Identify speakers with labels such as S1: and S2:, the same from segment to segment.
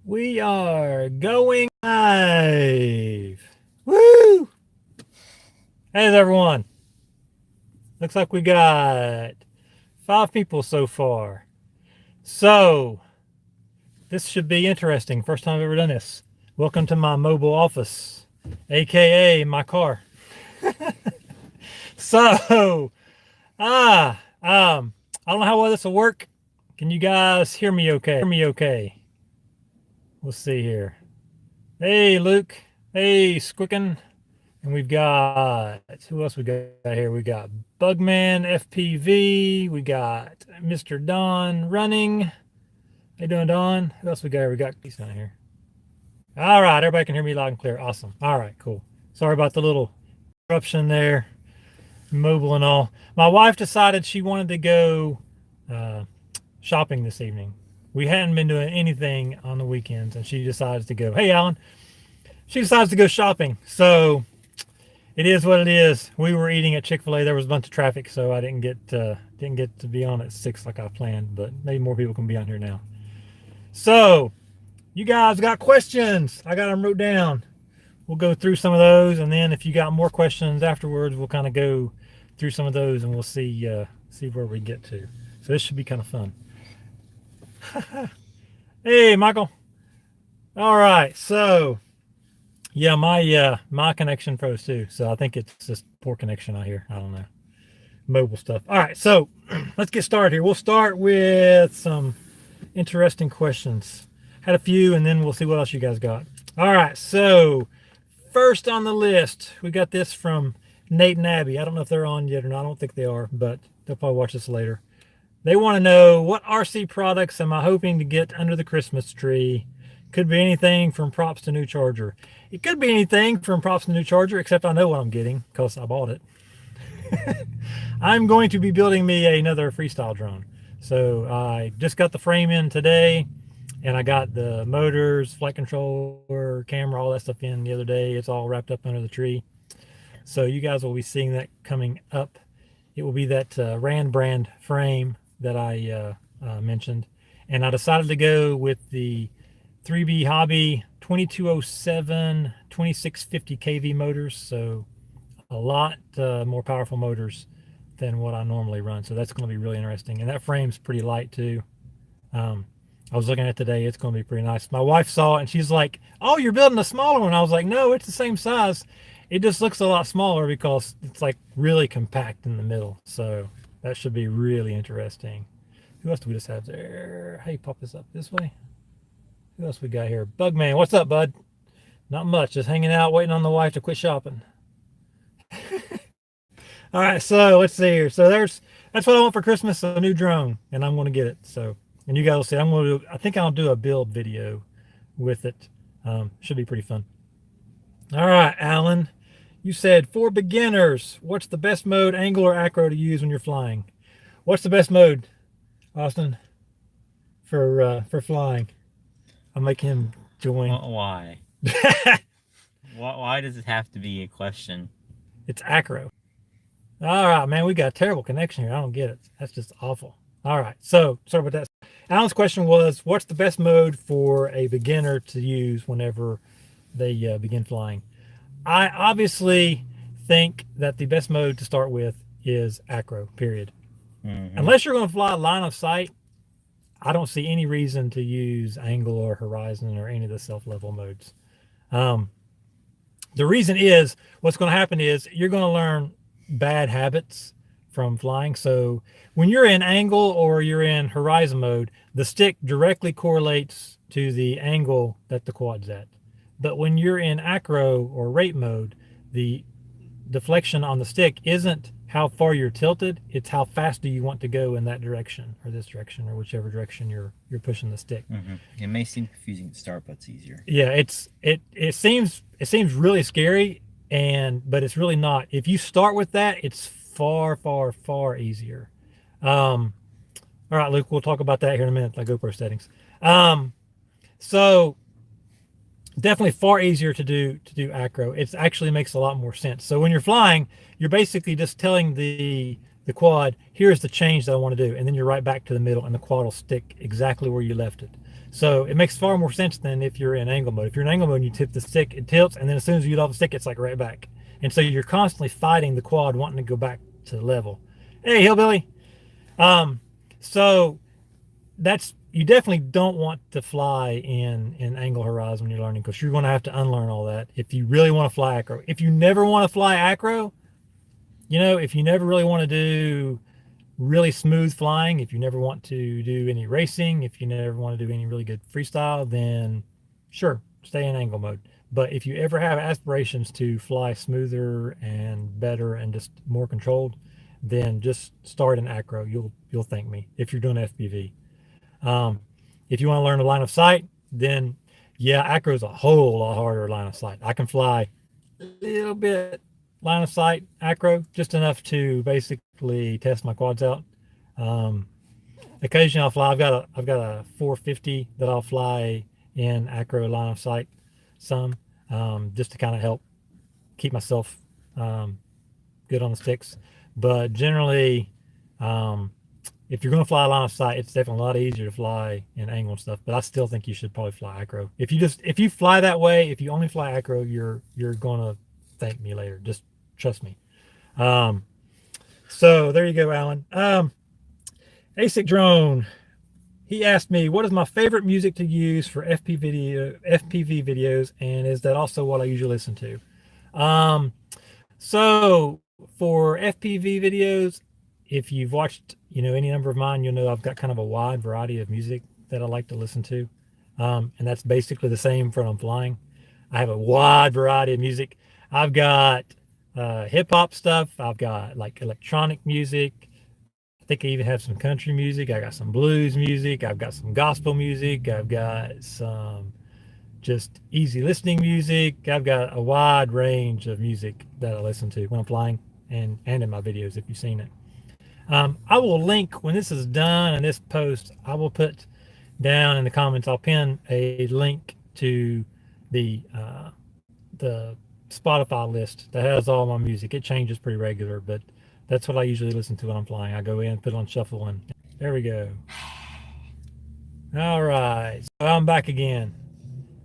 S1: We are going live. Woo! Hey everyone. Looks like we got 5 people so far. So, this should be interesting. First time I've ever done this. Welcome to my mobile office, aka my car. So, I don't know how well this will work. Can you guys hear me okay? Let's see here. Hey, Luke. Hey, Squicken. And we've got, who else we got here? We got Bugman, FPV. We got Mr. Don running. How you doing, Don? Who else we got here? We got Keith on here. All right, everybody can hear me loud and clear. Awesome. All right, cool. Sorry about the little interruption there, mobile and all. My wife decided she wanted to go shopping this evening. We hadn't been doing anything on the weekends, and she decides to go. Hey, Alan. She decides to go shopping. So it is what it is. We were eating at Chick-fil-A. There was a bunch of traffic, so I didn't get to be on at 6 like I planned. But maybe more people can be on here now. So you guys got questions? I got them wrote down. We'll go through some of those, and then if you got more questions afterwards, we'll kind of go through some of those, and we'll see where we get to. So this should be kind of fun. Hey, Michael. All right, so yeah, my connection froze too, so I think it's just poor connection out here. I don't know, mobile stuff. All right, so let's get started here. We'll start with some interesting questions. Had a few, and then we'll see what else you guys got. All right, so first on the list, we got this from Nate and Abby. I don't know if they're on yet or not. I don't think they are, but they'll probably watch this later. They want to know, what RC products am I hoping to get under the Christmas tree? Could be anything from props to new charger. It could be anything from props to new charger, except I know what I'm getting because I bought it. I'm going to be building me another freestyle drone. So I just got the frame in today, and I got the motors, flight controller, camera, all that stuff in the other day. It's all wrapped up under the tree. So you guys will be seeing that coming up. It will be that RAND brand frame that I mentioned. And I decided to go with the 3B Hobby 2207 2650 kV motors, so a lot more powerful motors than what I normally run. So that's going to be really interesting. And that frame's pretty light too. I was looking at it today. It's going to be pretty nice. My wife saw it and she's like, "Oh, you're building a smaller one." I was like, "No, it's the same size. It just looks a lot smaller because it's like really compact in the middle." So that should be really interesting. Who else do we just have there? Hey, pop this up this way. Who else we got here? Bugman, what's up, bud? Not much, just hanging out, waiting on the wife to quit shopping. All right, so let's see here. So that's what I want for Christmas, a new drone, and I'm going to get it. So, and you guys will see. I think I'll do a build video with it. Should be pretty fun. All right, Alan, you said for beginners, what's the best mode, angle or acro, to use when you're flying? What's the best mode, Austin, for flying? I'll make him join.
S2: Why? Why does it have to be a question?
S1: It's acro. All right, man, we got a terrible connection here. I don't get it. That's just awful. All right, so sorry about that. Alan's question was, what's the best mode for a beginner to use whenever they begin flying? I obviously think that the best mode to start with is acro, period. Unless you're going to fly line of sight, I don't see any reason to use angle or horizon or any of the self-level modes. The reason is, what's going to happen is you're going to learn bad habits from flying. So when you're in angle or you're in horizon mode, the stick directly correlates to the angle that the quad's at. But when you're in acro or rate mode, the deflection on the stick isn't how far you're tilted, it's how fast do you want to go in that direction or this direction or whichever direction you're pushing the stick.
S2: It may seem confusing to start, but it's easier.
S1: Yeah, it seems really scary, but it's really not. If you start with that, it's far easier. All right, Luke, we'll talk about that here in a minute, like GoPro settings. So definitely far easier to do acro. It actually makes a lot more sense. So when you're flying, you're basically just telling the the quad, here's the change that I want to do. And then you're right back to the middle and the quad will stick exactly where you left it. So it makes far more sense than if you're in angle mode. If you're in angle mode and you tip the stick, it tilts, and then as soon as you get off the stick, it's like right back. And so you're constantly fighting the quad, wanting to go back to level. Hey, Hillbilly. So that's, you definitely don't want to fly in angle horizon when you're learning, because you're going to have to unlearn all that if you really want to fly acro. If you never want to fly acro, you know, if you never really want to do really smooth flying, if you never want to do any racing, if you never want to do any really good freestyle, then sure, stay in angle mode. But if you ever have aspirations to fly smoother and better and just more controlled, then just start in acro. You'll thank me if you're doing FPV. If you want to learn a line of sight, then yeah, acro is a whole lot harder line of sight. I can fly a little bit line of sight acro, just enough to basically test my quads out. Occasionally I'll fly. I've got a 450 that I'll fly in acro line of sight some, just to kind of help keep myself good on the sticks. But generally, if you're going to fly line of sight, it's definitely a lot easier to fly in angle and stuff. But I still think you should probably fly acro. If you fly that way, if you only fly acro, you're going to thank me later. Just trust me. So there you go, Alan. ASIC Drone, he asked me, what is my favorite music to use for FPV videos, and is that also what I usually listen to? So for FPV videos, if you've watched, you know, any number of mine, you'll know I've got kind of a wide variety of music that I like to listen to. And that's basically the same for when I'm flying. I have a wide variety of music. I've got hip hop stuff. I've got like electronic music. I think I even have some country music. I got some blues music. I've got some gospel music. I've got some just easy listening music. I've got a wide range of music that I listen to when I'm flying and in my videos if you've seen it. I will link, when this is done and this post, I will put down in the comments, I'll pin a link to the Spotify list that has all my music. It changes pretty regular, but that's what I usually listen to when I'm flying. I go in, put it on shuffle, and there we go. All right, so I'm back again.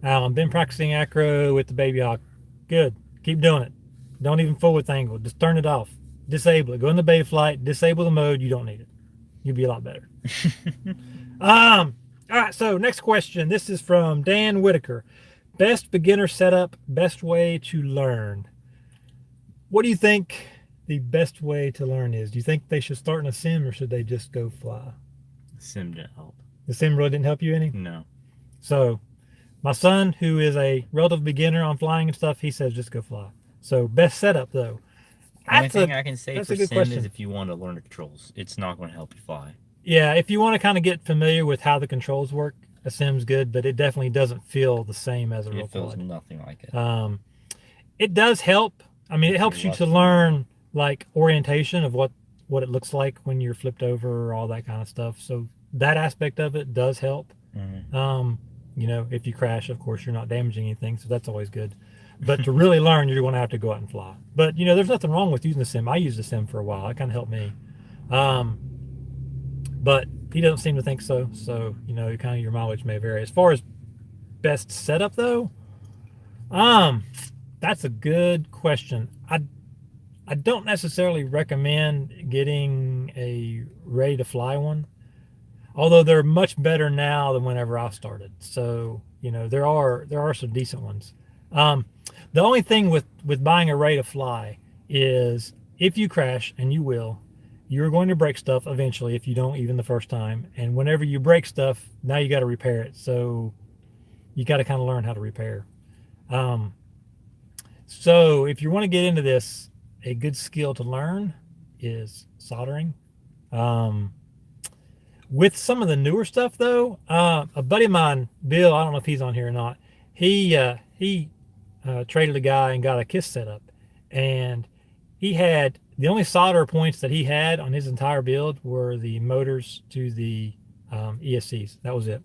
S1: I've been practicing acro with the Baby Hawk. Good, keep doing it. Don't even fool with angle, just turn it off. Disable it. Go in the beta flight, disable the mode. You don't need it. You'll be a lot better. All right, so next question. This is from Dan Whitaker. Best beginner setup, best way to learn. What do you think the best way to learn is? Do you think they should start in a sim, or should they just go fly?
S2: Sim didn't help.
S1: The sim really didn't help you any?
S2: No.
S1: So my son, who is a relative beginner on flying and stuff, he says just go fly. So best setup though.
S2: The only thing I can say for sim is if you want to learn the controls, it's not going to help you fly.
S1: Yeah, if you want to kind of get familiar with how the controls work, a sim's good, but it definitely doesn't feel the same as a real quad.
S2: It feels nothing like it.
S1: It does help. I mean, it helps you to learn like orientation of what it looks like when you're flipped over, all that kind of stuff. So that aspect of it does help. Mm-hmm. You know, if you crash, of course, you're not damaging anything, so that's always good. But to really learn, you're going to have to go out and fly. But, you know, there's nothing wrong with using the sim. I used the sim for a while. It kind of helped me. But he doesn't seem to think so. So, you know, kind of your mileage may vary. As far as best setup, though, that's a good question. I don't necessarily recommend getting a ready to fly one, although they're much better now than whenever I started. So, you know, there are some decent ones. The only thing with buying a ready to fly is if you crash, and you will, you're going to break stuff eventually if you don't even the first time. And whenever you break stuff, now you got to repair it. So you got to kind of learn how to repair. So if you want to get into this, a good skill to learn is soldering. With some of the newer stuff though, a buddy of mine, Bill, I don't know if he's on here or not, he traded a guy and got a KISS setup, and he had the only solder points that he had on his entire build were the motors to the ESCs. That was it.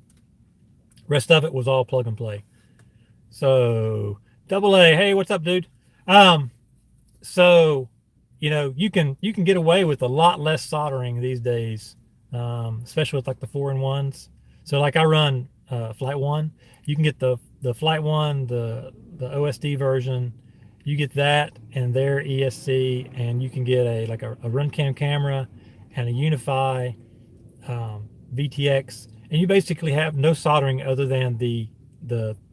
S1: Rest of it was all plug and play. So Double A, hey, what's up, dude? So you know, you can get away with a lot less soldering these days, especially with like the 4-in-1s. So like I run FlightOne. You can get the FlightOne, the OSD version. You get that and their ESC, and you can get a RunCam camera and a Unify VTX, and you basically have no soldering other than the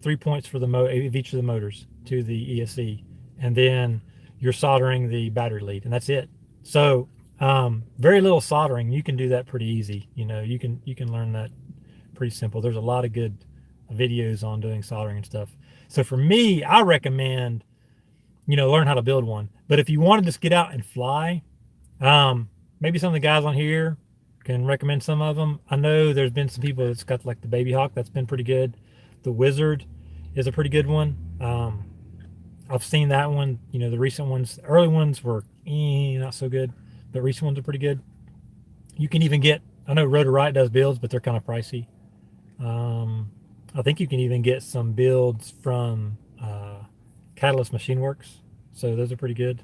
S1: 3 points for of each of the motors to the ESC, and then you're soldering the battery lead, and that's it. So very little soldering. You can do that pretty easy. You know, you can learn that pretty simple. There's a lot of good videos on doing soldering and stuff. So for me, I recommend, you know, learn how to build one. But if you want to just get out and fly, maybe some of the guys on here can recommend some of them. I know there's been some people that's got like the Baby Hawk. That's been pretty good. The Wizard is a pretty good one. I've seen that one. You know, the recent ones, the early ones were not so good, but recent ones are pretty good. You can even get, I know Rotor Right does builds, but they're kind of pricey. I think you can even get some builds from Catalyst Machine Works, so those are pretty good.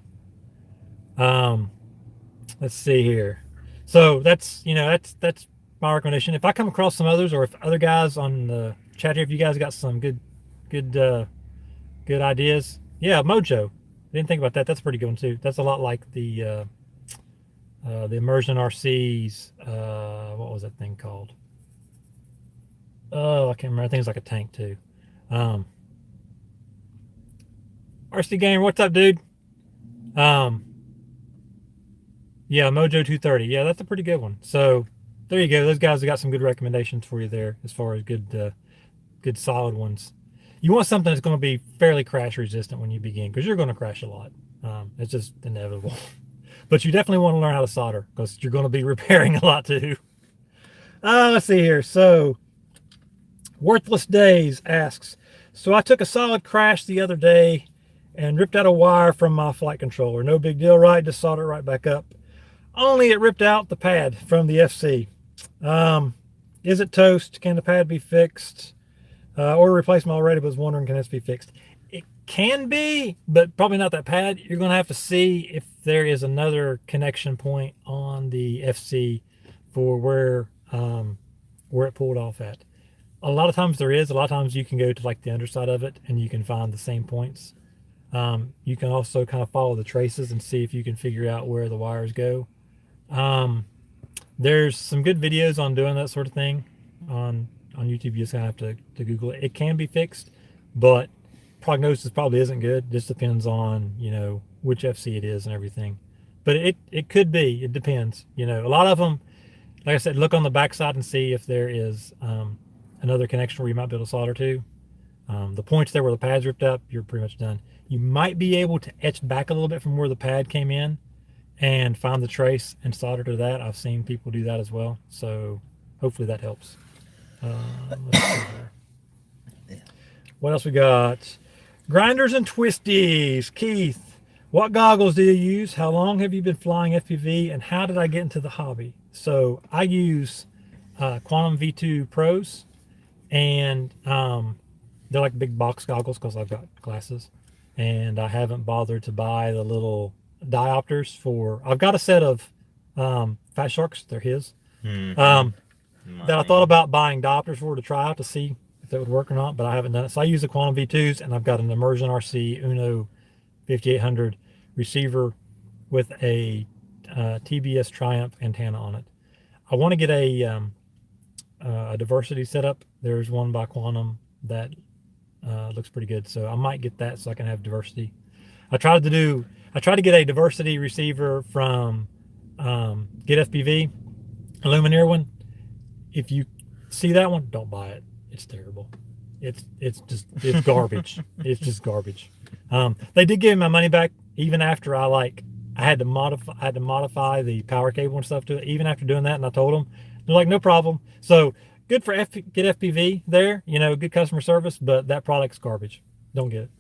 S1: Let's see here. So that's, you know, that's my recommendation. If I come across some others, or if other guys on the chat here, if you guys got some good ideas, yeah, Mojo. I didn't think about that. That's a pretty good one too. That's a lot like the Immersion RC's. What was that thing called? Oh, I can't remember. I think it's like a tank too. RC Gamer, what's up, dude? Yeah, Mojo 230. Yeah, that's a pretty good one. So there you go. Those guys have got some good recommendations for you there as far as good solid ones. You want something that's going to be fairly crash resistant when you begin, because you're going to crash a lot. It's just inevitable. But you definitely want to learn how to solder, because you're going to be repairing a lot too. Let's see here. So Worthless Days asks, so I took a solid crash the other day and ripped out a wire from my flight controller. No big deal, right? Just solder it right back up. Only it ripped out the pad from the FC. Is it toast? Can the pad be fixed? Order replacement already, but was wondering, can this be fixed? It can be, but probably not that pad. You're going to have to see if there is another connection point on the FC for where it pulled off at. A lot of times there is. A lot of times you can go to like the underside of it and you can find the same points. You can also kind of follow the traces and see if you can figure out where the wires go. There's some good videos on doing that sort of thing on YouTube. You just have to Google it. It can be fixed, but prognosis probably isn't good. It just depends on, you know, which FC it is and everything. But it could be. It depends. You know, a lot of them, like I said, look on the backside and see if there is another connection where you might be able to solder to. The points there where the pad's ripped up, you're pretty much done. You might be able to etch back a little bit from where the pad came in and find the trace and solder to that. I've seen people do that as well. So hopefully that helps. Let's see here. What else we got? Grinders and twisties. Keith, what goggles do you use? How long have you been flying FPV? And how did I get into the hobby? So I use Quantum V2 Pros, and they're like big box goggles because I've got glasses, and I haven't bothered to buy the little diopters for. I've got a set of Fat Sharks. They're his. That I thought about buying diopters for to try out to see if that would work or not, but I haven't done it. So I use the Quantum V2s, and I've got an Immersion RC Uno 5800 receiver with a TBS Triumph antenna on it. I want to get a diversity setup. There's one by Quantum that looks pretty good, so I might get that so I can have diversity. I tried to get a diversity receiver from Get FPV, a Lumineer one. If you see that one, don't buy it. It's terrible. It's garbage. It's just garbage. They did give me my money back even after I had to modify the power cable and stuff to it. Even after doing that, and I told them, they're like, no problem. So good for Get FPV there, you know, good customer service, but that product's garbage. Don't get it.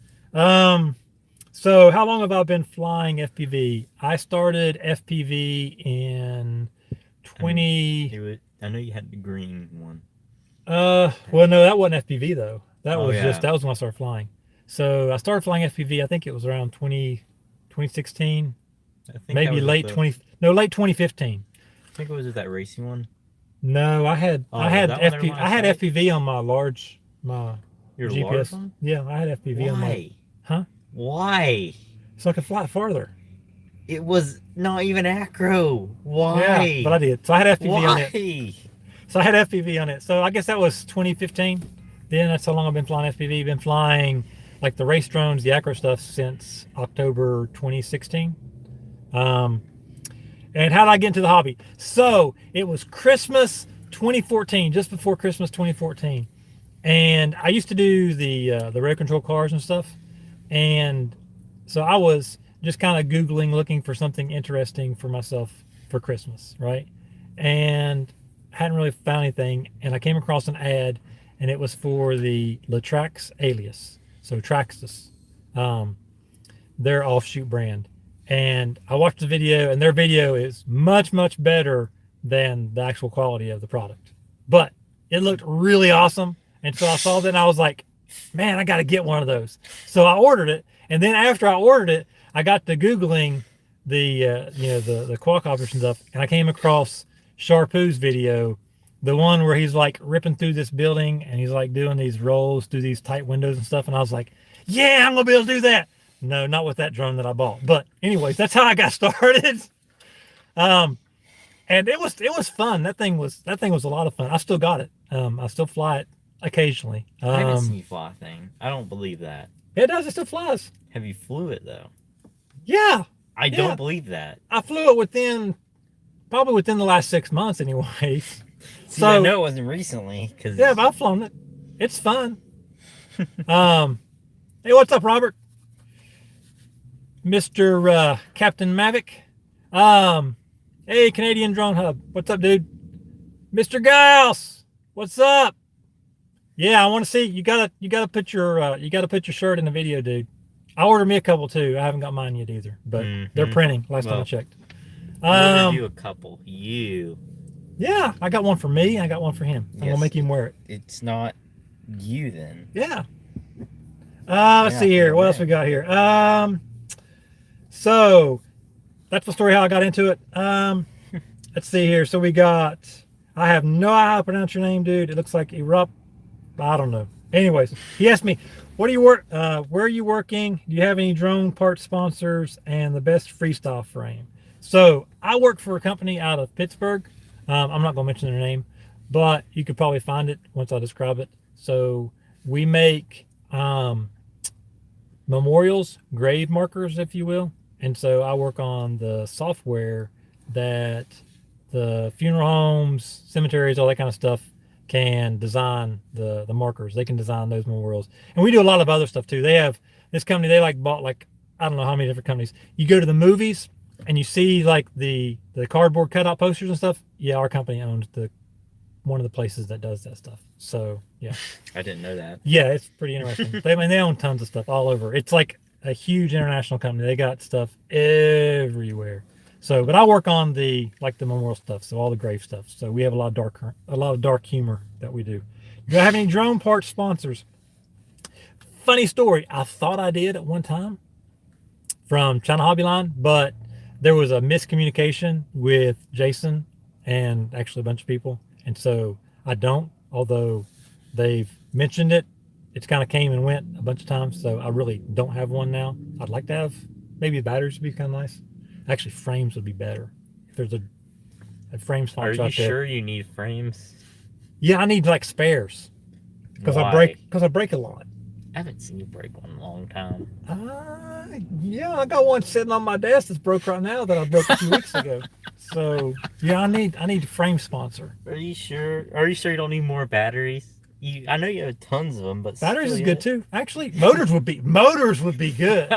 S1: So how long have I been flying FPV? I started FPV in 20.
S2: I know you had the green one.
S1: Well, no, that wasn't FPV though. That was when I started flying. So I started flying FPV. I think it was around 2016.
S2: I think I
S1: maybe
S2: was
S1: late
S2: with
S1: 20, no, late 2015.
S2: I think it was with that racing one.
S1: No, I had
S2: Oh, that one never
S1: FP,
S2: mind
S1: I had
S2: sight?
S1: FPV on my
S2: Your
S1: GPS.
S2: large one?
S1: Yeah, I had FPV on my.
S2: Why?
S1: Huh?
S2: Why?
S1: So I could fly farther.
S2: It was not even acro.
S1: Yeah,
S2: Why?
S1: but I did. So I had FPV on it.
S2: Why?
S1: So I had FPV on it. So I guess that was 2015. Then that's how long I've been flying FPV. Been flying like the race drones, the acro stuff since October 2016. And how did I get into the hobby? So it was Christmas 2014, just before Christmas 2014. And I used to do the road control cars and stuff. And so I was just kind of Googling, looking for something interesting for myself for Christmas, right? And hadn't really found anything. And I came across an ad, and it was for the Latrax Alias. So Traxxas, their offshoot brand. And I watched the video, and their video is much, much better than the actual quality of the product. But it looked really awesome. And so I saw that, and I was like, man, I got to get one of those. So I ordered it. And then after I ordered it, I got to Googling the quadcopters and stuff, and I came across Sharpoo's video, the one where he's like ripping through this building, and he's like doing these rolls through these tight windows and stuff. And I was like, yeah, I'm going to be able to do that. No, not with that drone that I bought. But anyways, that's how I got started. And it was fun. That thing was a lot of fun. I still got it. I still fly it occasionally.
S2: I haven't seen you fly a thing. I don't believe that.
S1: It does. It still flies.
S2: Have you flew it though?
S1: Yeah.
S2: I don't believe that.
S1: I flew it probably within the last 6 months, anyways.
S2: See, I know it wasn't recently, cause
S1: yeah, but I've flown it. It's fun. Hey, what's up, Robert? Mr. Captain Mavic. Hey, Canadian Drone Hub. What's up, dude? Mr. Giles. What's up? Yeah, I want to see. You gotta put your shirt in the video, dude. I ordered me a couple too. I haven't got mine yet either, but they're printing. Last time I checked.
S2: You a couple. You.
S1: Yeah, I got one for me. And I got one for him. I'm gonna make him wear it.
S2: It's not you then.
S1: Yeah. Let's see here. What else we got here? So that's the story how I got into it. Let's see here. So we got. I have no idea how to pronounce your name, dude. It looks like Erupt. I don't know. Anyways, he asked me, "What do you work? Where are you working? Do you have any drone part sponsors and the best freestyle frame?" So I work for a company out of Pittsburgh. I'm not going to mention their name, but you could probably find it once I describe it. So we make memorials, grave markers, if you will. And so I work on the software that the funeral homes, cemeteries, all that kind of stuff can design the markers. They can design those memorials. And we do a lot of other stuff too. They have this company, they like bought like, I don't know how many different companies. You go to the movies and you see like the cardboard cutout posters and stuff. Yeah, our company owns one of the places that does that stuff. So yeah.
S2: I didn't know that.
S1: Yeah, it's pretty interesting. they own tons of stuff all over. It's like a huge international company. They got stuff everywhere. So, but I work on the memorial stuff, so all the grave stuff. So we have a lot of dark humor that we do. Do I have any drone part sponsors? Funny story. I thought I did at one time from China Hobbyline, but there was a miscommunication with Jason and actually a bunch of people, and so I don't. Although they've mentioned it, it's kind of came and went a bunch of times. So I really don't have one now. I'd like to have. Maybe the batteries would be kind of nice. Actually, frames would be better. If there's a frame sponsor out there.
S2: Are you sure you need frames?
S1: Yeah, I need like spares because I break a lot.
S2: I haven't seen you break one in a long time.
S1: Yeah, I got one sitting on my desk that's broke right now that I broke a few weeks ago. So yeah, I need a frame sponsor.
S2: Are you sure? Are you sure you don't need more batteries? I know you have tons of them, but
S1: batteries is good too. Actually, motors would be good.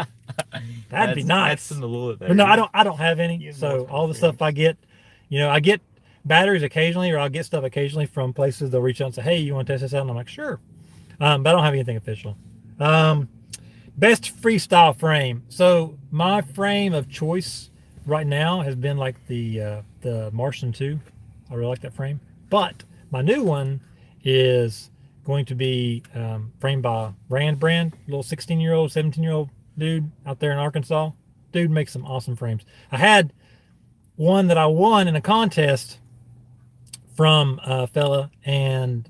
S1: That'd be nice.
S2: That's a little bit better.
S1: But no, I don't have any. So all the stuff I get, I get batteries occasionally, or I'll get stuff occasionally from places. They'll reach out and say, "Hey, you want to test this out?" And I'm like, "Sure," but I don't have anything official. Best freestyle frame. So my frame of choice right now has been like the Martian II. I really like that frame. But my new one is going to be framed by Rand Brand, little 16-year-old, 17-year-old dude out there in Arkansas. dude makes some awesome frames. I had one that I won in a contest from a fella, and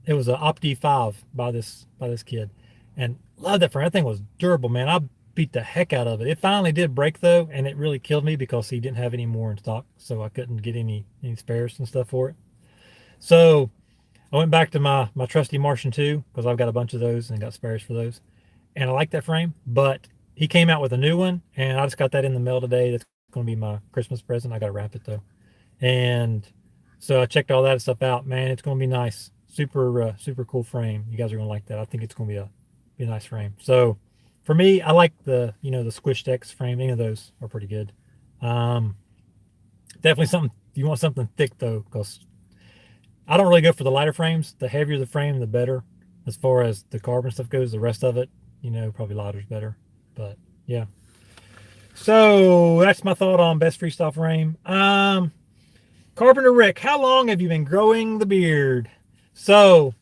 S1: it was an Opti 5 by this kid, and loved that frame. That thing was durable, man. I beat the heck out of it. It finally did break though, and it really killed me because he didn't have any more in stock, so I couldn't get any spares and stuff for it. So I went back to my trusty Martian II because I've got a bunch of those and got spares for those, and I like that frame. But he came out with a new one, and I just got that in the mail today. That's going to be my Christmas present. I got to wrap it though, and so I checked all that stuff out. Man, it's going to be nice. Super super cool frame. You guys are going to like that. I think it's going to be a nice frame. So for me, I like the the Squished X frame. Any of those are pretty good. Definitely something, you want something thick though, because I don't really go for the lighter frames. The heavier the frame, the better. As far as the carbon stuff goes, the rest of it, probably lighter's better. But yeah. So that's my thought on best freestyle frame. Carpenter Rick, how long have you been growing the beard? So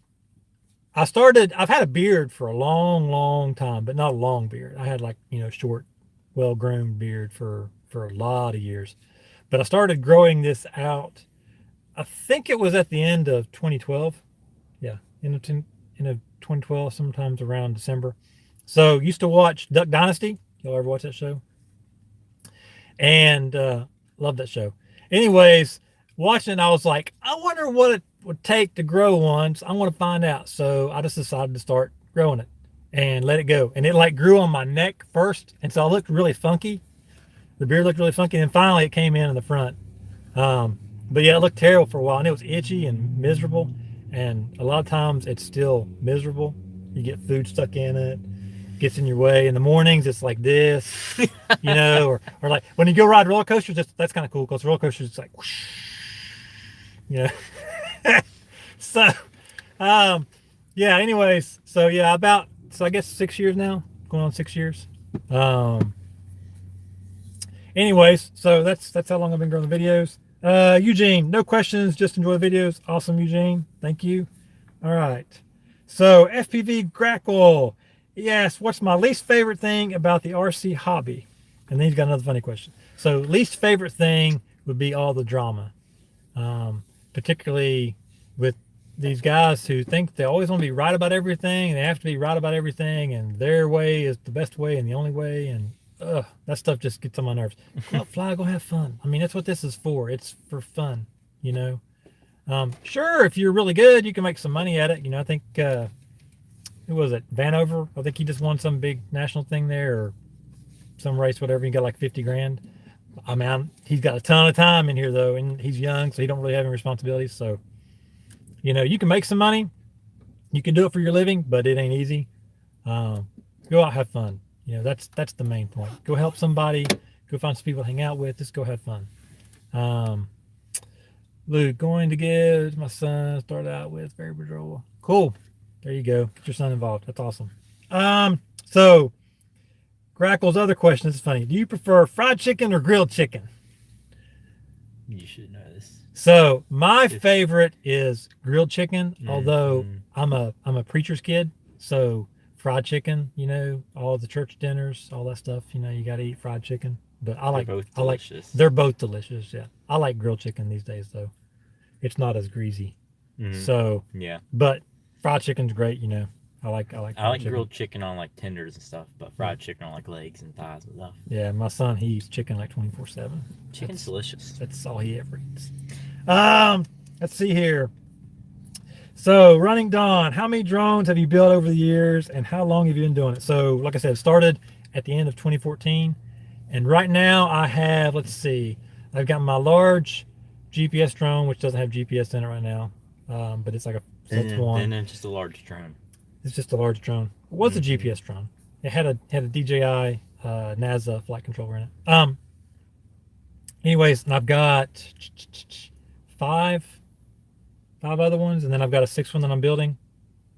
S1: I've had a beard for a long time, but not a long beard. I had like, short, well-groomed beard for a lot of years. But I started growing this out, I think it was at the end of 2012. Yeah, end of 2012, sometimes around December. So used to watch Duck Dynasty. Y'all ever watch that show? And love that show. Anyways, watching it, I was like, I wonder what it would take to grow one. So I want to find out. So I just decided to start growing it and let it go. And it like grew on my neck first. And so I looked really funky. The beard looked really funky. And finally it came in the front. But yeah, it looked terrible for a while. And it was itchy and miserable. And a lot of times it's still miserable. You get food stuck in it. Gets in your way. In the mornings it's like this, or like when you go ride roller coasters, that's kind of cool because roller coasters it's like whoosh, so yeah, anyways, so yeah, I guess 6 years now, going on 6 years. Anyways, so that's how long I've been growing the videos. Eugene, no questions, just enjoy the videos. Awesome, Eugene, thank you. All right, so FPV Grackle, yes, what's my least favorite thing about the RC hobby? And then he's got another funny question. So least favorite thing would be all the drama, particularly with these guys who think they always want to be right about everything, and they have to be right about everything, and their way is the best way and the only way, and that stuff just gets on my nerves. Go fly, go have fun. I mean, that's what this is for. It's for fun, Sure, if you're really good, you can make some money at it. I think who was it? Vanover? I think he just won some big national thing there, or some race, whatever. He got like 50 grand. I mean, he's got a ton of time in here though, and he's young, so he don't really have any responsibilities. So, you can make some money. You can do it for your living, but it ain't easy. Go out, have fun. That's the main point. Go help somebody. Go find some people to hang out with. Just go have fun. Luke, going to give my son, started out with very patrol. Cool. There you go. Get your son involved. That's awesome. So Grackle's other question, this is funny. Do you prefer fried chicken or grilled chicken?
S2: You should know this.
S1: So my favorite is grilled chicken, although I'm a preacher's kid, so fried chicken, all the church dinners, all that stuff, you got to eat fried chicken. But they're both delicious. Yeah. I like grilled chicken these days though. It's not as greasy. So yeah. But fried chicken's great, I like
S2: grilled chicken on like tenders and stuff, but fried chicken on like legs and thighs and stuff.
S1: Yeah, my son, he eats chicken like 24/7.
S2: Chicken's delicious.
S1: That's all he ever eats. Let's see here. So Running Dawn, how many drones have you built over the years, and how long have you been doing it? So like I said, started at the end of 2014, and right now I have, let's see, I've got my large GPS drone, which doesn't have GPS in it right now, but it's like a one.
S2: And then just a large drone.
S1: It's just a large drone. It was a GPS drone. It had a DJI NASA flight controller in it. Anyways, and I've got five other ones, and then I've got a sixth one that I'm building.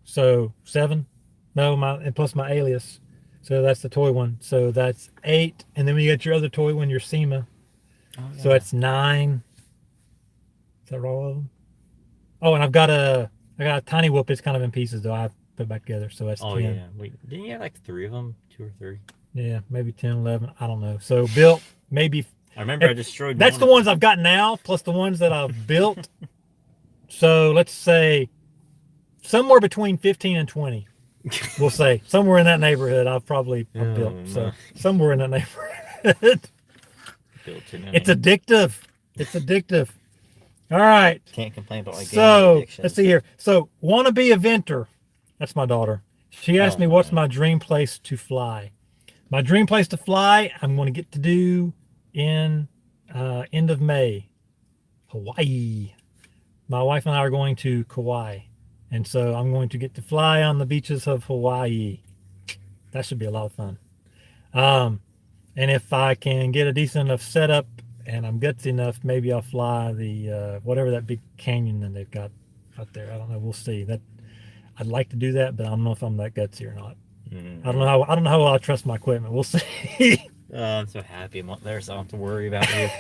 S1: So 7. No, and plus my Alias. So that's the toy one. So that's 8. And then when you get your other toy one, your SEMA. Oh, yeah. So that's 9. Is that all of them? Oh, and I got a tiny whoop. It's kind of in pieces though. I put it back together. So that's 10.
S2: Yeah. Wait, didn't you have like 3 of them? 2 or 3?
S1: Yeah, maybe 10, 11. I don't know. So built maybe.
S2: I remember I destroyed.
S1: That's the ones I've got now, plus the ones that I've built. So let's say somewhere between 15 and 20. We'll say somewhere in that neighborhood. I've built. So somewhere in that neighborhood. It's addictive. It's addictive. All right.
S2: Can't complain about my
S1: So
S2: addiction.
S1: let's see here. So want to be a venter. That's my daughter. She asked me what's my dream place to fly. My dream place to fly, I'm going to get to do in end of May, Hawaii. My wife and I are going to Kauai. And so I'm going to get to fly on the beaches of Hawaii. That should be a lot of fun. And if I can get a decent enough setup and I'm gutsy enough, maybe I'll fly the whatever that big canyon that they've got out there. I don't know. We'll see. That I'd like to do that, but I don't know if I'm that gutsy or not.
S2: Mm-hmm.
S1: I don't know how well I trust my equipment. We'll see.
S2: I'm so happy I'm not there, so I don't have to worry about you.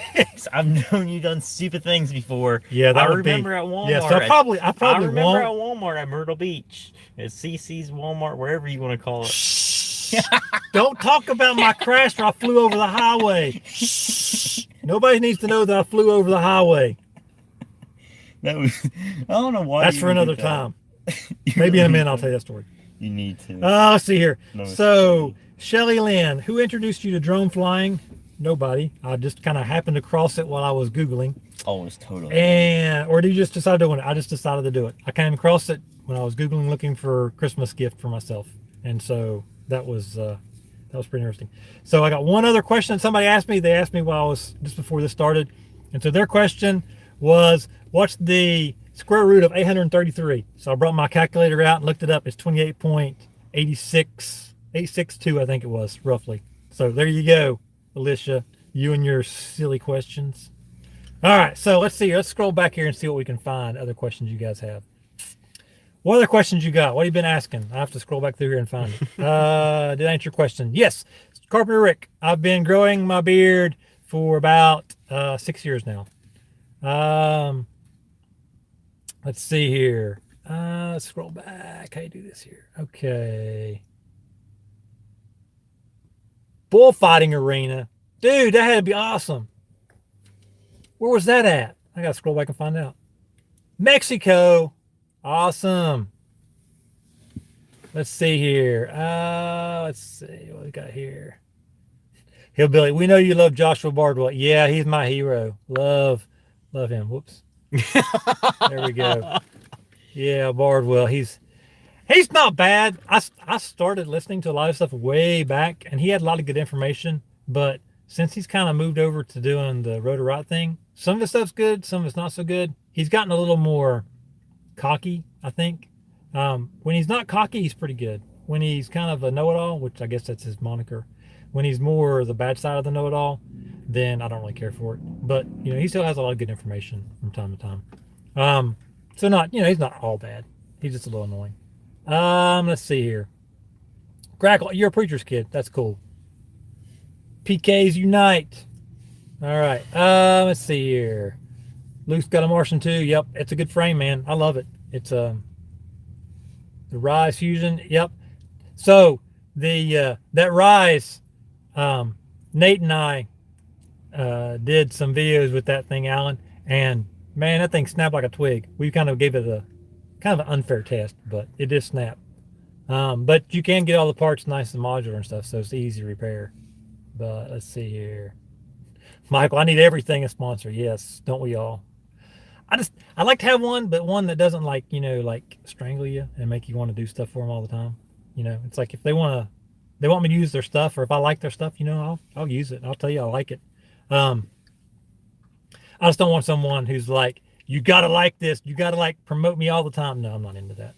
S2: I've known you done stupid things before.
S1: Yeah, that
S2: I remember at Walmart.
S1: Yeah, so I probably
S2: remember at Walmart at Myrtle Beach, at CC's Walmart, wherever you want to call it.
S1: Don't talk about my crash where I flew over the highway. Nobody needs to know that I flew over the highway.
S2: That was, I don't know why.
S1: That's for another time. Maybe in a minute I'll tell you that story.
S2: You need to.
S1: Let's see here. No, so, Shelly Lynn, who introduced you to drone flying? Nobody. I just kind of happened to cross it while I was Googling.
S2: Oh, it's totally.
S1: Or did you just decide to do it? I just decided to do it. I came across it when I was Googling looking for a Christmas gift for myself. And so that was pretty interesting. So I got one other question that somebody asked me. They asked me while I was, just before this started. And so their question was, what's the square root of 833? So I brought my calculator out and looked it up. It's 28.862, I think it was, roughly. So there you go, Alicia, you and your silly questions. All right, so let's see. Let's scroll back here and see what we can find, other questions you guys have. What other questions you got? What have you been asking? I have to scroll back through here and find it. Did I answer your question? Yes. Carpenter Rick, I've been growing my beard for about 6 years now. Let's see here. Let's scroll back. How do you do this here? Okay. Bullfighting arena. Dude, that had to be awesome. Where was that at? I got to scroll back and find out. Mexico. Awesome. Let's see here. Let's see what we got here. Hillbilly, we know you love Joshua Bardwell. Yeah, he's my hero. Love him. Whoops. There we go. Yeah, Bardwell. He's not bad. I started listening to a lot of stuff way back, and he had a lot of good information. But since he's kind of moved over to doing the rotor rot thing, some of the stuff's good, some of it's not so good. He's gotten a little more cocky, I think. When he's not cocky, he's pretty good. When he's kind of a know-it-all, which I guess that's his moniker, when he's more the bad side of the know-it-all, then I don't really care for it. But, you know, he still has a lot of good information from time to time. So not, you know, he's not all bad. He's just a little annoying. Let's see here. Grackle, you're a preacher's kid. That's cool. PKs unite. All right. Let's see here. Luke's got a Martian II. Yep, it's a good frame, man. I love it. It's the Rise Fusion. Yep. So the that Rise, Nate and I did some videos with that thing, Alan, and man, that thing snapped like a twig. We kind of gave it a kind of an unfair test, but it did snap. But you can get all the parts nice and modular and stuff, so it's easy to repair. But let's see here. Michael, I need everything a sponsor. Yes, don't we all? I like to have one, but one that doesn't like strangle you and make you want to do stuff for them all the time. You know, it's like if they want me to use their stuff, or if I like their stuff, you know, I'll use it. I'll tell you I like it. I just don't want someone who's like, you gotta like this, you gotta like promote me all the time. No, I'm not into that.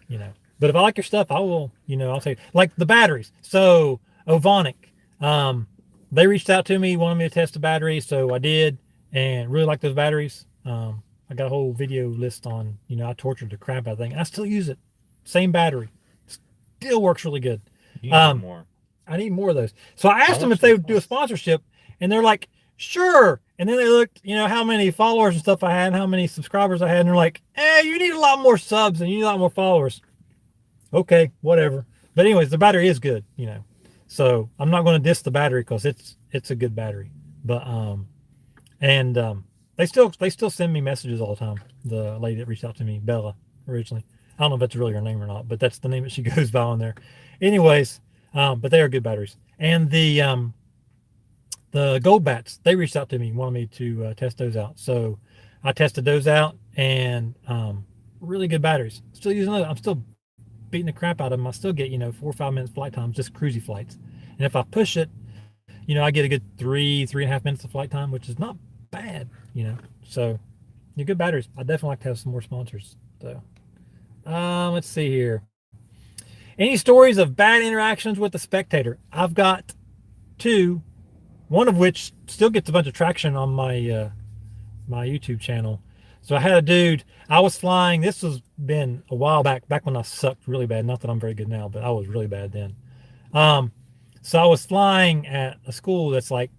S1: You know, but if I like your stuff, I will. You know, I'll say like the batteries. So Ovonic, they reached out to me, wanted me to test the battery, so I did, and really like those batteries. I got a whole video list on, you know, I tortured the crap out of that thing. I still use it. Same battery. Still works really good.
S2: You need more.
S1: I need more of those. So I asked them if they would do a sponsorship, and they're like, sure. And then they looked, you know, how many followers and stuff I had, and how many subscribers I had, and they're like, you need a lot more subs and you need a lot more followers. Okay, whatever. But anyways, the battery is good, you know. So I'm not going to diss the battery because it's a good battery. But they still send me messages all the time. The lady that reached out to me, Bella, originally. I don't know if that's really her name or not, but that's the name that she goes by on there. Anyways, but they are good batteries. And the gold bats, they reached out to me, wanted me to test those out. So I tested those out, and really good batteries. Still using those. I'm still beating the crap out of them. I still get 4 or 5 minutes flight times, just cruisy flights. And if I push it, I get a good 3.5 minutes of flight time, which is not bad. So you're good batteries. I definitely like to have some more sponsors. So let's see here. Any stories of bad interactions with the spectator? I've got 2, one of which still gets a bunch of traction on my my YouTube channel. So I had a dude, I was flying, this was been a while back when I sucked really bad. Not that I'm very good now, but I was really bad then. So I was flying at a school that's like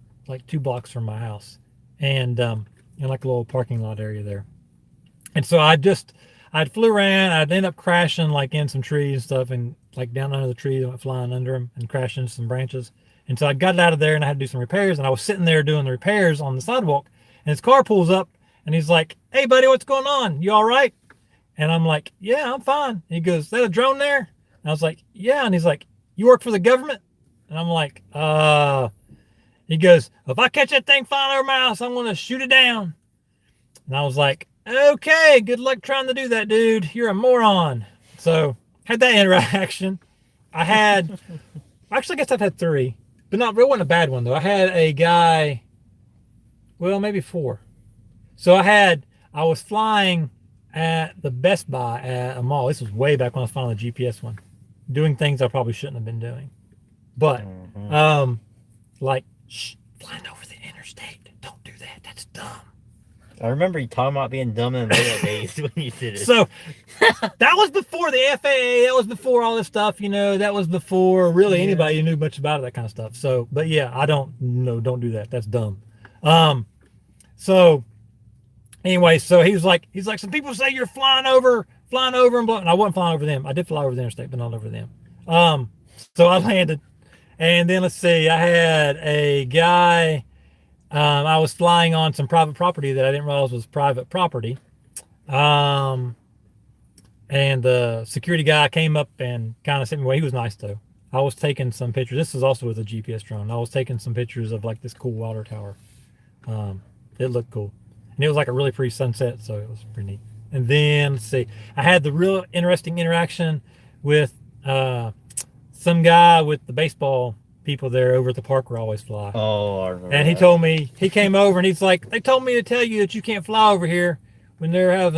S1: 2 blocks from my house, and in like a little parking lot area there. And so I'd flew around, I'd end up crashing like in some trees and stuff, and like down under the trees, I went flying under them and crashed into some branches. And so I got out of there and I had to do some repairs, and I was sitting there doing the repairs on the sidewalk, and his car pulls up and he's like, "Hey buddy, what's going on? You all right?" And I'm like, "Yeah, I'm fine." And he goes, "Is that a drone there?" And I was like, "Yeah." And he's like, "You work for the government?" And I'm like, he goes, "If I catch that thing flying over my house, I'm going to shoot it down." And I was like, "Okay, good luck trying to do that, dude. You're a moron." So had that interaction. Actually, I guess I've had 3, but it wasn't a bad one though. I had a guy, well, maybe 4. So I was flying at the Best Buy at a mall. This was way back when I was flying the GPS one, doing things I probably shouldn't have been doing. But, like, flying over the interstate. Don't do that. That's dumb.
S2: I remember you talking about being dumb in the middle days when you did it.
S1: So that was before the FAA. That was before all this stuff, that was before really anybody knew much about it, that kind of stuff. So, but yeah, don't do that. That's dumb. So anyway, so he's like, some people say you're flying over and blah. And I wasn't flying over them. I did fly over the interstate, but not over them. So I landed, and then let's see, I had a guy, I was flying on some private property that I didn't realize was private property. And the security guy came up and kind of sent me away. He was nice though. I was taking some pictures. This is also with a GPS drone. I was taking some pictures of like this cool water tower. It looked cool. And it was like a really pretty sunset, so it was pretty neat. And then, let's see, I had the real interesting interaction with some guy with the baseball people there over at the park where I always fly.
S2: Oh, I remember.
S1: And he told me, he came over and he's like, "They told me to tell you that you can't fly over here when they're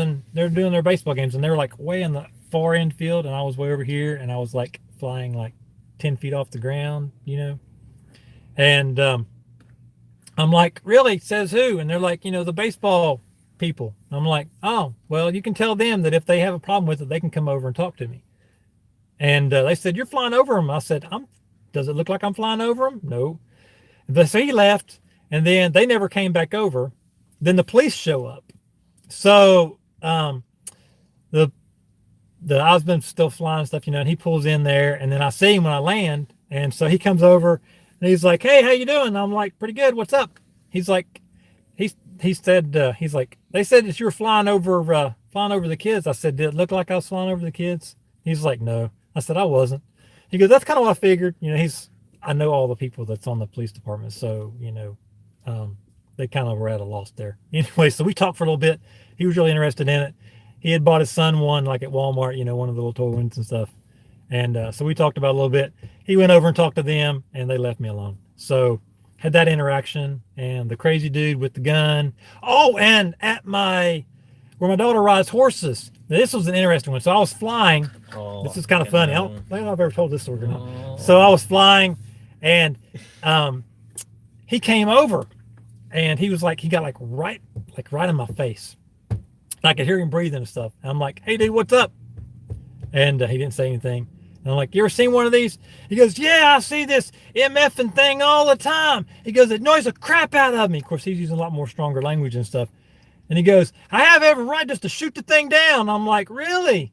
S1: doing their baseball games." And they were like way in the far end field, and I was way over here, and I was like flying like 10 feet off the ground, And I'm like, "Really?" Says who? And they're like, the baseball people. I'm like, "Oh, well, you can tell them that if they have a problem with it, they can come over and talk to me." And they said, "You're flying over them." I said, "Does it look like I'm flying over them?" "No." So he left, and then they never came back over. Then the police show up. So the husband's still flying and stuff, and he pulls in there, and then I see him when I land, and so he comes over and he's like, "Hey, how you doing?" And I'm like, "Pretty good. What's up?" He's like, he said, he's like, "They said that you were flying over the kids." I said, "Did it look like I was flying over the kids?" He's like, "No." I said, "I wasn't." He goes, "That's kind of what I figured." I know all the people that's on the police department, so they kind of were at a loss there. Anyway, so we talked for a little bit. He was really interested in it. He had bought his son one like at Walmart, one of the little toy ones and stuff. And so we talked about it a little bit. He went over and talked to them, and they left me alone. So had that interaction, and the crazy dude with the gun. Oh, and at where my daughter rides horses. Now, this was an interesting one. So I was flying.
S2: Oh,
S1: this is kind of funny. I don't know if I've ever told this story or not. So I was flying, and he came over, and he was like, he got like right in my face. I could hear him breathing and stuff. And I'm like, "Hey dude, what's up?" And he didn't say anything. And I'm like, "You ever seen one of these?" He goes, "Yeah, I see this MFing thing all the time." He goes, "It annoys the crap out of me." Of course, he's using a lot more stronger language and stuff. And he goes, "I have every right just to shoot the thing down." I'm like, "Really?"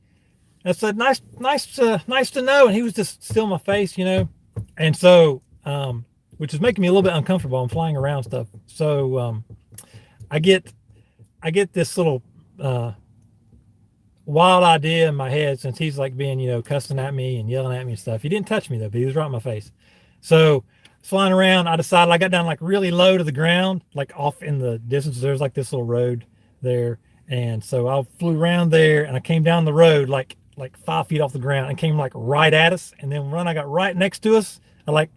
S1: I said, nice to know. And he was just still in my face, And so, which is making me a little bit uncomfortable. I'm flying around stuff. So I get this little wild idea in my head, since he's like being, you know, cussing at me and yelling at me and stuff. He didn't touch me though, but he was right in my face. So flying around, I decided, I got down like really low to the ground, like off in the distance. There's like this little road there. And so I flew around there, and I came down the road like 5 feet off the ground, and came like right at us. And then when I got right next to us, I like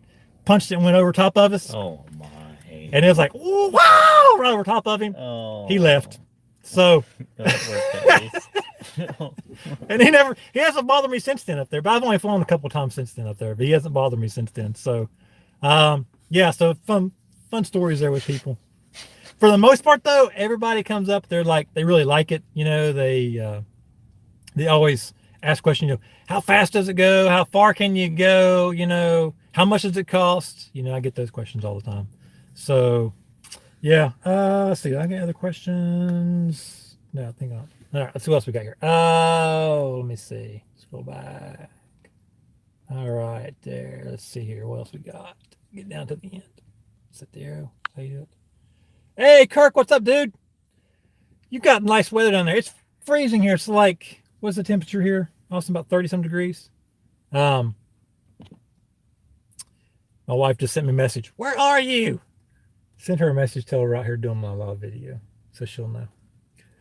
S1: punched it and went over top of us.
S2: Oh my.
S1: And it was like, ooh, wow, right over top of him.
S2: Oh.
S1: He left. So, and he hasn't bothered me since then up there, but I've only flown a couple times since then up there, but he hasn't bothered me since then. So, yeah, so fun stories there with people. For the most part though, everybody comes up, they're like, they really like it. You know, they always ask questions, you know, how fast does it go? How far can you go? You know, how much does it cost? You know, I get those questions all the time. So yeah, let's see, I got other questions. No, I think all right, let's see what else we got here. Oh, let me see. Let's go back. All right, there. Let's see here. What else we got? Get down to the end. Set the arrow. How you do it? Hey, Kirk, what's up, dude? You got nice weather down there. It's freezing here. It's like, what's the temperature here? Austin, about 30-some degrees. My wife just sent me a message. Where are you? Send her a message. Tell her we're out here doing my live video, so she'll know.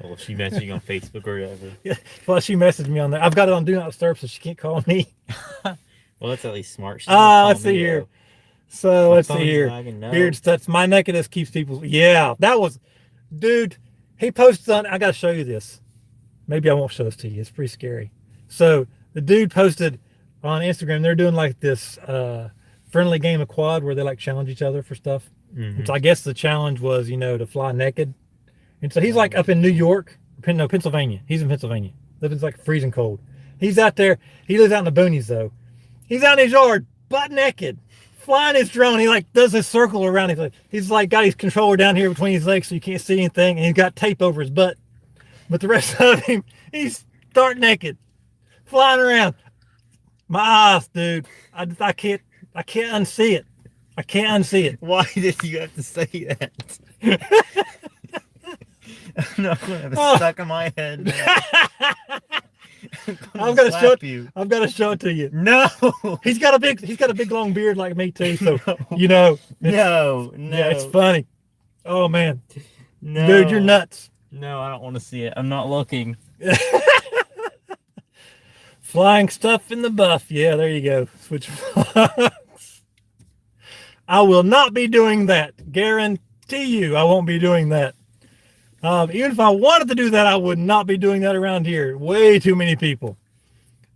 S2: Well, she messaged you on Facebook or whatever.
S1: Yeah, well, she messaged me on there. I've got it on Do Not Disturb, so she can't call me.
S2: Well, that's at least smart.
S1: Let's see here.
S2: Though.
S1: So let's see here. Beard stats. My nakedness keeps people. Yeah, that was, dude. He posted on. I got to show you this. Maybe I won't show this to you. It's pretty scary. So the dude posted on Instagram. They're doing like this friendly game of quad where they like challenge each other for stuff. Mm-hmm. So I guess the challenge was, you know, to fly naked. And so he's like up in New York, no, Pennsylvania. He's in Pennsylvania. It's like freezing cold. He's out there. He lives out in the boonies though. He's out in his yard, butt naked, flying his drone. He like does this circle around. He's like got his controller down here between his legs so you can't see anything, and he's got tape over his butt. But the rest of him, he's stark naked, flying around. My eyes, dude. I can't unsee it. I can't unsee it.
S2: Why did you have to say that? I'm not gonna have it stuck in my head.
S1: I'm gonna show it. I've got to show it to you.
S2: No,
S1: he's got a big long beard like me too. So you know.
S2: No.
S1: Yeah, it's funny. Oh man.
S2: No.
S1: Dude, you're nuts.
S2: No, I don't want to see it. I'm not looking.
S1: Flying stuff in the buff. Yeah, there you go. Switch. I will not be doing that. Guarantee you, I won't be doing that. Even if I wanted to do that, I would not be doing that around here. Way too many people.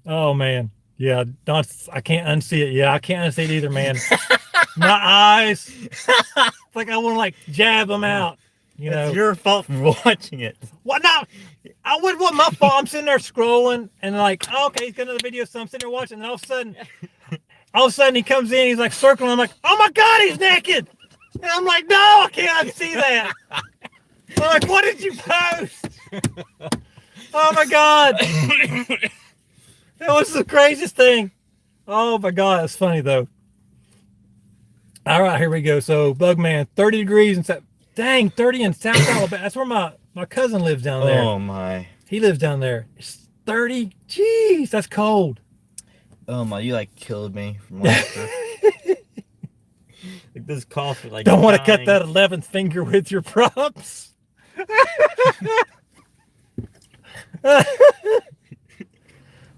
S1: Oh man. Yeah, I can't unsee it. Yeah, I can't unsee it either, man. My eyes. It's like I want to like jab them out. You know,
S2: it's your fault for watching it.
S1: What? No, I wouldn't want my fault. I'm sitting there scrolling and like, oh, okay, he's got another video, so I'm sitting there watching, and all of a sudden he comes in, he's like circling. I'm like, oh my god, he's naked. And I'm like, no, I can't see that. I'm like, what did you post? Oh my god, that was the craziest thing. Oh my god, it's funny though. All right, here we go. So Bugman, 30 degrees and dang, 30 in South Alabama. That's where my cousin lives down there.
S2: Oh my.
S1: He lives down there. It's 30. Jeez, that's cold.
S2: Oh my, you like killed me from laughter. Like this cough, like
S1: don't want to cut that 11th finger with your props.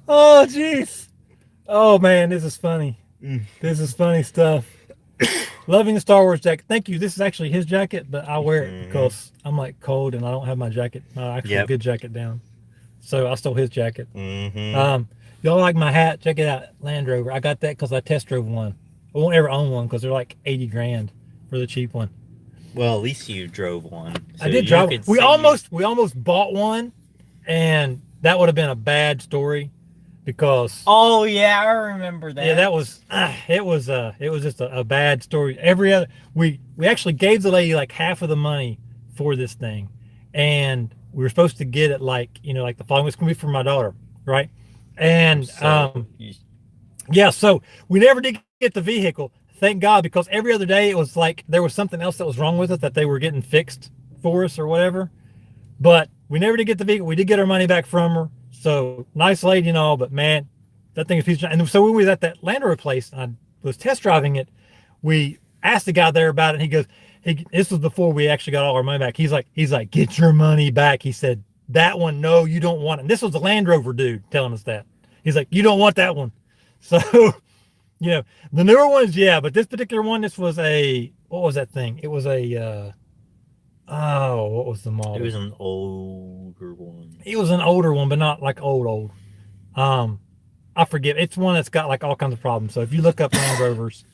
S1: Oh jeez. Oh man, this is funny. This is funny stuff. Loving the Star Wars jacket. Thank you. This is actually his jacket, but I wear it because I'm like cold and I don't have my jacket, my actual good jacket down. So I stole his jacket. Y'all like my hat? Check it out, Land Rover. I got that because I test drove one. I won't ever own one because they're like 80 grand for the cheap one.
S2: Well, at least you drove one. So
S1: I did drive one. We almost bought one, and that would have been a bad story. Because
S2: oh yeah, I remember that.
S1: Yeah, that was it was just a bad story. Every other we actually gave the lady like half of the money for this thing, and we were supposed to get it like, you know, like the following was gonna be for my daughter, right? And yeah, so we never did get the vehicle, thank God, because every other day it was like there was something else that was wrong with it that they were getting fixed for us or whatever. But we never did get the vehicle. We did get our money back from her. So nice lady and all, but man, that thing is a piece of. And so when we was at that Land Rover place, I was test driving it. We asked the guy there about it. And he goes, this was before we actually got all our money back. He's like, get your money back. He said, that one, no, you don't want it. And this was the Land Rover dude telling us that. He's like, you don't want that one. So, you know, the newer ones, yeah, but this particular one, this was a, what was that thing? It was a, what was the model?
S2: It was an older one.
S1: It was an older one, but not like old. I forget. It's one that's got like all kinds of problems. So if you look up Land Rovers,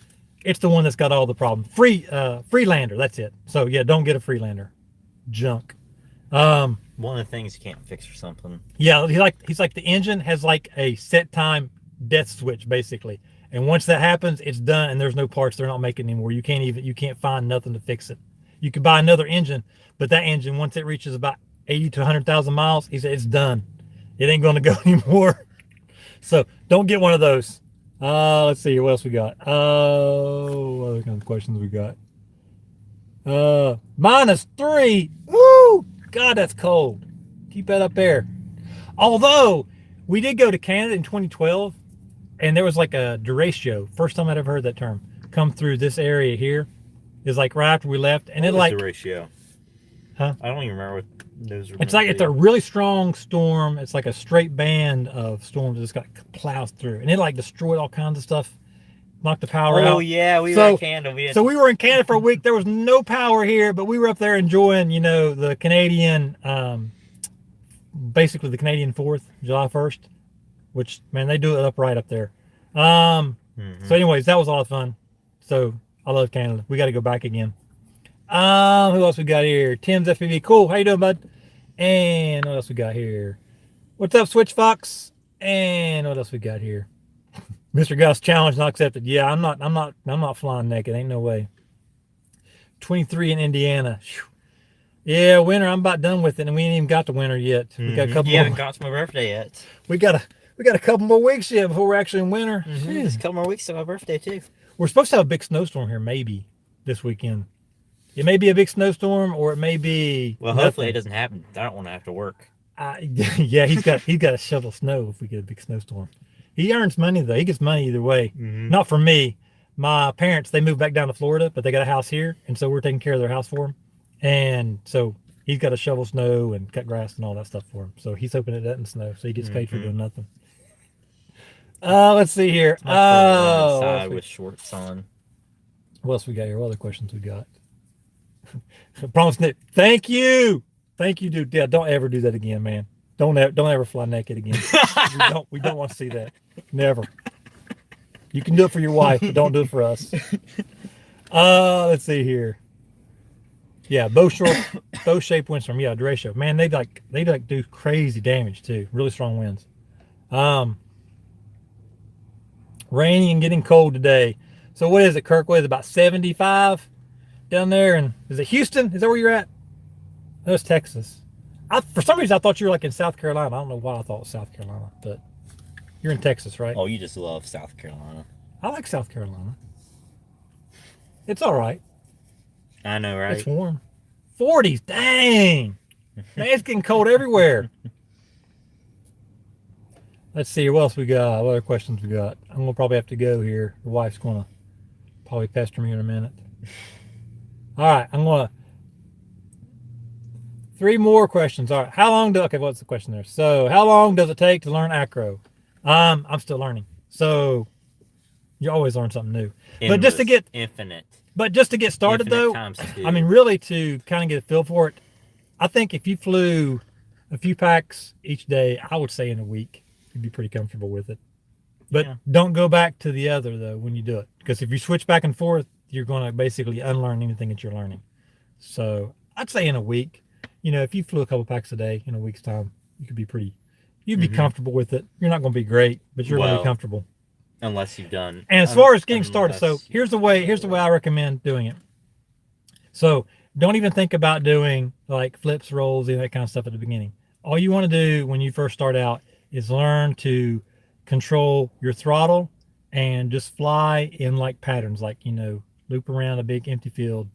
S1: it's the one that's got all the problems. Freelander, that's it. So yeah, don't get a Freelander. Junk.
S2: One of the things you can't fix or something.
S1: Yeah, he's like the engine has like a set time death switch basically. And once that happens, it's done and there's no parts they're not making anymore. You can't find nothing to fix it. You can buy another engine, but that engine, once it reaches about 80 to 100,000 miles, he said it's done. It ain't going to go anymore. So don't get one of those. Let's see what else we got. What other kind of questions we got? -3. Woo! God, that's cold. Keep that up there. Although we did go to Canada in 2012, and there was like a derecho. First time I'd ever heard that term. Come through this area here. Is like right after we left, and
S2: what
S1: it like
S2: derecho.
S1: Huh?
S2: I don't even remember what those were.
S1: It's like it's a really strong storm. It's like a straight band of storms that just got plows through, and it like destroyed all kinds of stuff, knocked the power out.
S2: Oh yeah, we were in Canada.
S1: So we were in Canada for a week. There was no power here, but we were up there enjoying, you know, the Canadian, basically the Canadian 4th, July 1st, which man, they do it up right up there. So anyways, that was a lot of fun. So I love Canada. We got to go back again. Who else we got here? Tim's FPV. Cool. How you doing, bud? And what else we got here? What's up, Switch Fox? And what else we got here? Mr. Gus challenge not accepted. Yeah, I'm not flying naked. Ain't no way. 23 in Indiana. Whew. Yeah, winter. I'm about done with it, and we ain't even got to winter yet. We got a couple.
S2: You haven't got to my birthday yet.
S1: We got a couple more weeks yet before we're actually in winter.
S2: It's a couple more weeks to my birthday too.
S1: We're supposed to have a big snowstorm here, maybe this weekend. It may be a big snowstorm, or it may be.
S2: Well, hopefully it doesn't happen. I don't want to have to work.
S1: Yeah, he's got to shovel snow if we get a big snowstorm. He earns money though. He gets money either way. Not for me. My parents, they moved back down to Florida, but they got a house here, and so we're taking care of their house for him. And so he's got to shovel snow and cut grass and all that stuff for him. So he's hoping it doesn't snow, so he gets paid for doing nothing. Let's see here.
S2: Side with shorts on.
S1: What else we got here? What other questions we got? Promise Nick. Thank you, dude. Yeah, don't ever do that again, man. Don't ever fly naked again. we don't want to see that. Never. You can do it for your wife, but don't do it for us. Let's see here. Yeah, bow shape windstorm. Yeah, derecho. Man, they do crazy damage too. Really strong winds. Rainy and getting cold today. So what is it, Kirk? What is it, about 75 down there? And is it Houston? Is that where you're at? No, it's Texas. For some reason I thought you were like in South Carolina. I don't know why I thought it was South Carolina, but you're in Texas, right?
S2: Oh, you just love South Carolina.
S1: I like South Carolina. It's all right.
S2: I know, right?
S1: It's warm. 40s, dang. Man, it's getting cold everywhere. Let's see what else we got. What other questions we got? I'm gonna probably have to go here. The wife's gonna probably pester me in a minute. All right, I'm gonna 3 more questions. All right, okay, what's the question there? So how long does it take to learn acro? I'm still learning. So you always learn something new.
S2: Endless,
S1: but just to get
S2: infinite.
S1: But just to get started though, I mean really to kind of get a feel for it, I think if you flew a few packs each day, I would say in a week, you'd be pretty comfortable with it. But don't go back to the other though when you do it. Because if you switch back and forth, you're gonna basically unlearn anything that you're learning. So I'd say in a week. You know, if you flew a couple packs a day in a week's time, you'd be comfortable with it. You're not going to be great, but you're going to be comfortable.
S2: Unless you've done.
S1: And as far as getting started, so here's the way I recommend doing it. So don't even think about doing like flips, rolls, and that kind of stuff at the beginning. All you want to do when you first start out is learn to control your throttle and just fly in like patterns, like, you know, loop around a big empty field,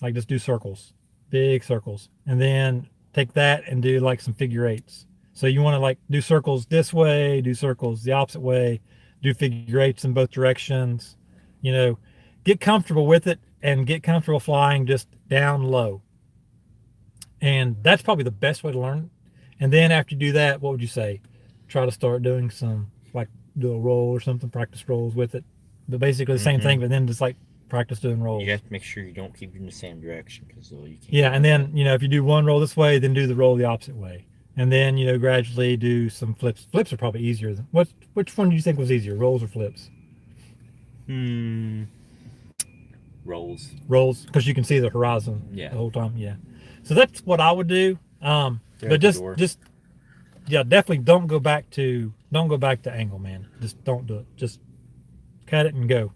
S1: like just do circles, big circles, and then take that and do like some figure eights. So you want to like do circles this way, do circles the opposite way, do figure eights in both directions, you know, get comfortable with it and get comfortable flying just down low. And that's probably the best way to learn. And then after you do that, what would you say? Try to start doing some, like, do a roll or something, practice rolls with it. But basically the same thing, but then just like practice doing rolls.
S2: You have to make sure you don't keep in the same direction, because you can't.
S1: Yeah, and then, you know, if you do one roll this way, then do the roll the opposite way. And then, you know, gradually do some flips. Flips are probably easier. Which one do you think was easier, rolls or flips?
S2: Rolls.
S1: Rolls, because you can see the horizon the whole time. Yeah. So that's what I would do. But just yeah, definitely don't go back to angle, man. Just don't do it. Just cut it and go.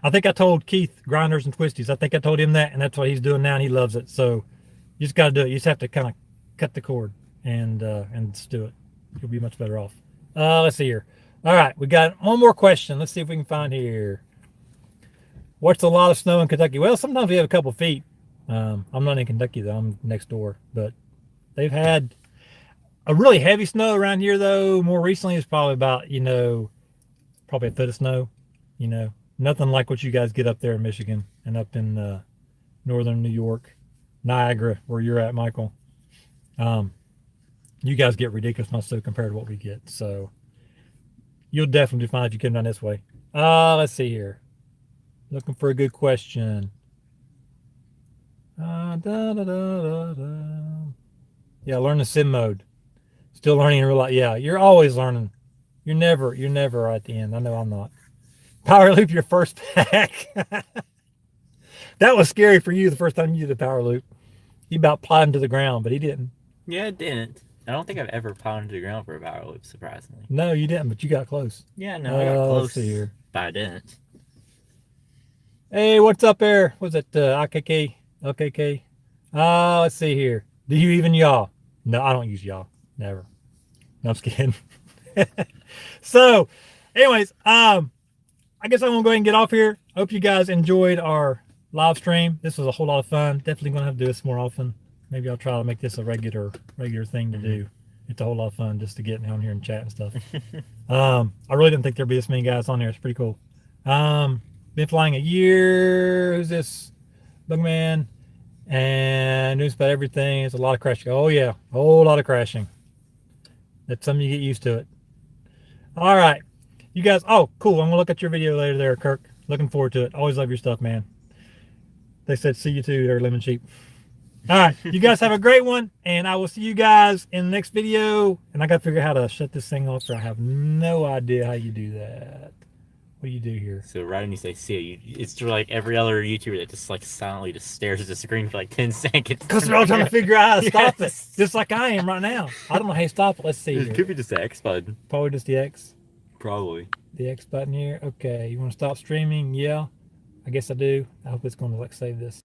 S1: I think I told Keith Grinders and Twisties. I think I told him that, and that's what he's doing now, and he loves it. So you just got to do it. You just have to kind of cut the cord and just do it. You'll be much better off. Let's see here. All right, we got one more question. Let's see if we can find here. What's a lot of snow in Kentucky? Well, sometimes we have a couple feet. I'm not in Kentucky though. I'm next door, but they've had a really heavy snow around here though. More recently, it's probably about, you know, probably a foot of snow. You know, nothing like what you guys get up there in Michigan and up in northern New York, Niagara, where you're at, Michael. You guys get ridiculous amount of snow compared to what we get. So you'll definitely find if you come down this way. Let's see here. Looking for a good question. Yeah, learn the sim mode. Still learning in real life. Yeah, you're always learning. You're never at the end. I know I'm not. Power loop your first pack. That was scary for you the first time you did a power loop. He about plowed to the ground, but he didn't.
S2: Yeah, it didn't. I don't think I've ever plowed into the ground for a power loop, surprisingly.
S1: No, you didn't, but you got close.
S2: Yeah, no, I got close.
S1: Let's see here.
S2: But I didn't.
S1: Hey, what's up there? Was it IKK? LKK? Let's see here. Do you even yaw? No, I don't use yaw. Never. No, I'm just kidding. So, anyways, I guess I'm gonna go ahead and get off here. Hope you guys enjoyed our live stream. This was a whole lot of fun. Definitely gonna have to do this more often. Maybe I'll try to make this a regular thing to do. It's a whole lot of fun just to get down here and chat and stuff. I really didn't think there'd be this many guys on there. It's pretty cool. Been flying a year. Who's this? Bugman. And news about everything. It's a lot of crashing. Oh yeah, a whole lot of crashing. That's something you get used to it. All right, you guys. Oh, cool. I'm gonna look at your video later there, Kirk. Looking forward to it. Always love your stuff, man. They said see you too there, Lemon Sheep. All right, you guys have a great one, and I will see you guys in the next video. And I gotta figure out how to shut this thing off, so I have no idea how you do that. What do you do here?
S2: So right when you say see, it's just like every other YouTuber that just like silently just stares at the screen for like 10 seconds.
S1: Because they're all trying to figure out how to stop it. Just like I am right now. I don't know how you stop it. Let's see.
S2: It could be just the X button.
S1: Probably just the X.
S2: Probably.
S1: The X button here. Okay, you want to stop streaming? Yeah. I guess I do. I hope it's going to like save this.